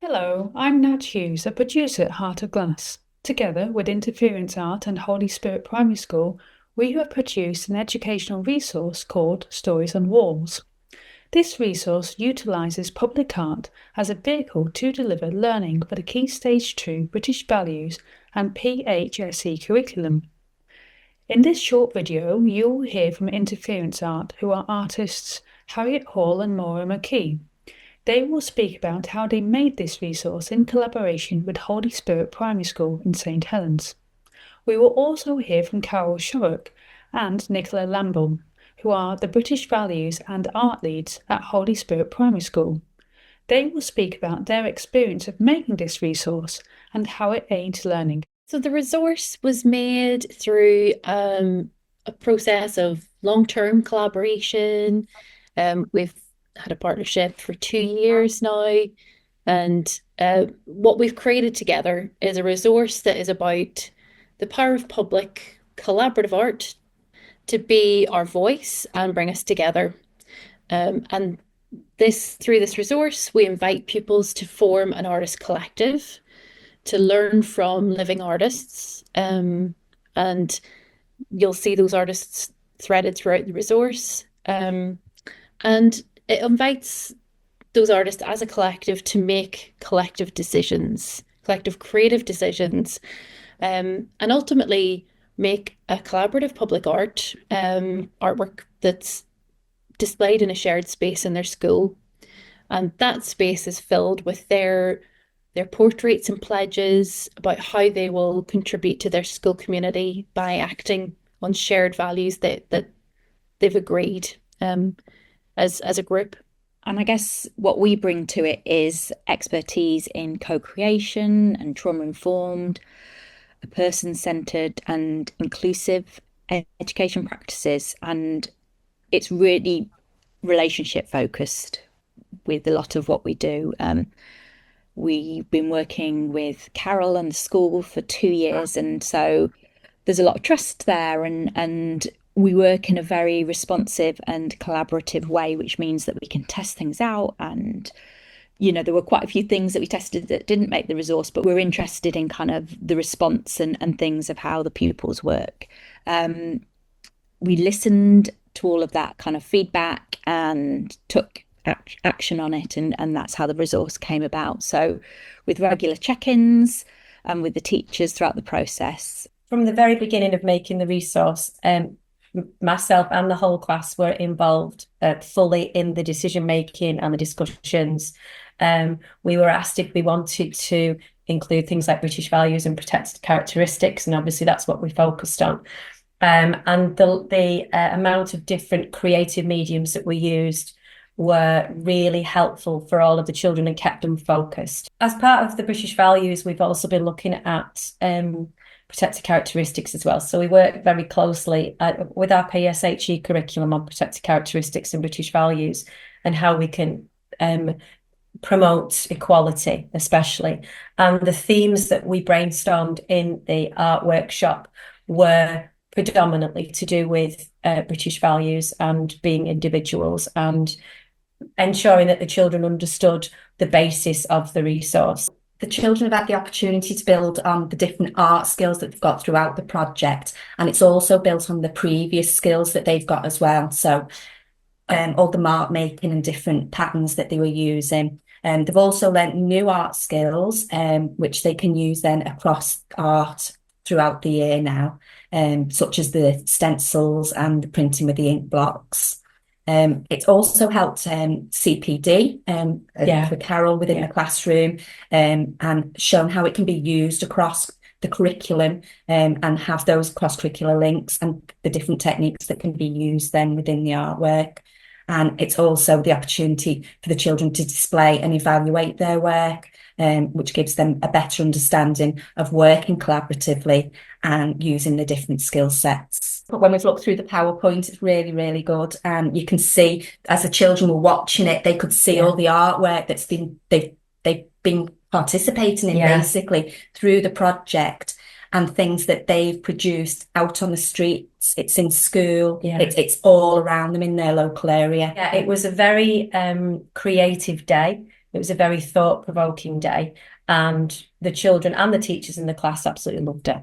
Hello, I'm Nat Hughes, a producer at Heart of Glass. Together with Interference Art and Holy Spirit Primary School, we have produced an educational resource called Stories on Walls. This resource utilises public art as a vehicle to deliver learning for the Key Stage 2 British Values and PHSE curriculum. In this short video, you will hear from Interference Art, who are artists Harriet Hall and Maura McKee. They will speak about how they made this resource in collaboration with Holy Spirit Primary School in St Helens. We will also hear from Carol Sharrock and Nicola Lamble, who are the British Values and Art Leads at Holy Spirit Primary School. They will speak about their experience of making this resource and how it aids learning. So the resource was made through a process of long-term collaboration. We've had a partnership for 2 years now, and what we've created together is a resource that is about the power of public collaborative art to be our voice and bring us together. And through this resource, we invite pupils to form an artist collective to learn from living artists. And you'll see those artists threaded throughout the resource. And it invites those artists as a collective to make collective decisions, collective creative decisions, and ultimately make a collaborative public art artwork that's displayed in a shared space in their school. And that space is filled with their portraits and pledges about how they will contribute to their school community by acting on shared values that they've agreed as a group. And I guess what we bring to it is expertise in co-creation and trauma-informed, person-centered and inclusive education practices. And it's really relationship focused with a lot of what we do. We've been working with Carol and the school for 2 years, and so there's a lot of trust there, and we work in a very responsive and collaborative way, which means that we can test things out. And there were quite a few things that we tested that didn't make the resource, but we're interested in kind of the response and things of how the pupils work. We listened to all of that kind of feedback and took action on it, and that's how the resource came about. So with regular check-ins and with the teachers throughout the process. From the very beginning of making the resource, myself and the whole class were involved fully in the decision making and the discussions. We were asked if we wanted to include things like British values and protected characteristics, and obviously that's what we focused on. And the amount of different creative mediums that we used were really helpful for all of the children and kept them focused. As part of the British values, we've also been looking at protected characteristics as well. So we work very closely with our PSHE curriculum on protected characteristics and British values and how we can promote equality, especially. And the themes that we brainstormed in the art workshop were predominantly to do with British values and being individuals and ensuring that the children understood the basis of the resource. The children have had the opportunity to build on the different art skills that they've got throughout the project, and it's also built on the previous skills that they've got as well. So all the mark making and different patterns that they were using. They've also learnt new art skills, which they can use then across art throughout the year now, such as the stencils and the printing with the ink blocks. It's also helped CPD for Carol within the classroom, and shown how it can be used across the curriculum, and have those cross-curricular links and the different techniques that can be used then within the artwork. And it's also the opportunity for the children to display and evaluate their work, which gives them a better understanding of working collaboratively and using the different skill sets. But when we've looked through the PowerPoint, it's really, really good. And you can see, as the children were watching it, they could see all the artwork that's they've been participating in basically through the project, and things that they've produced out on the streets. It's in school. It's all around them in their local area. It was a very creative day. It was a very thought-provoking day, and the children and the teachers in the class absolutely loved it.